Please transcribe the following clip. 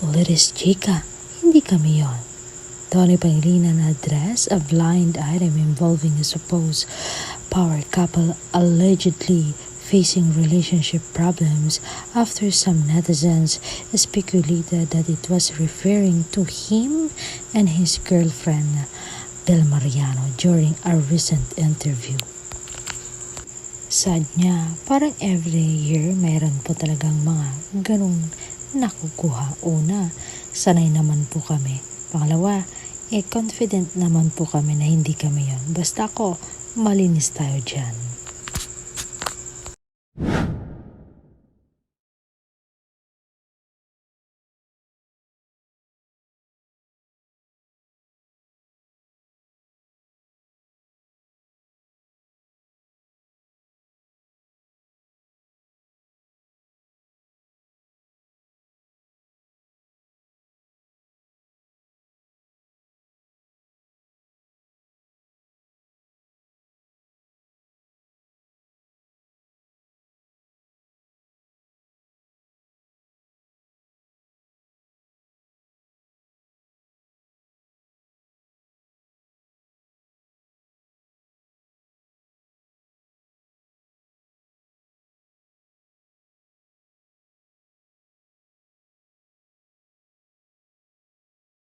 Litis Chica, hindi kami yon. Tony Pangilinan addressed a blind item involving a supposed power couple allegedly facing relationship problems after some netizens speculated that it was referring to him and his girlfriend, Bel Mariano, during a recent interview. Sad niya, parang every year mayroon po talagang mga ganong nakukuha. Una, sanay naman po kami. Pangalawa, confident naman po kami na hindi kami yon. Basta ako, malinis tayo dyan.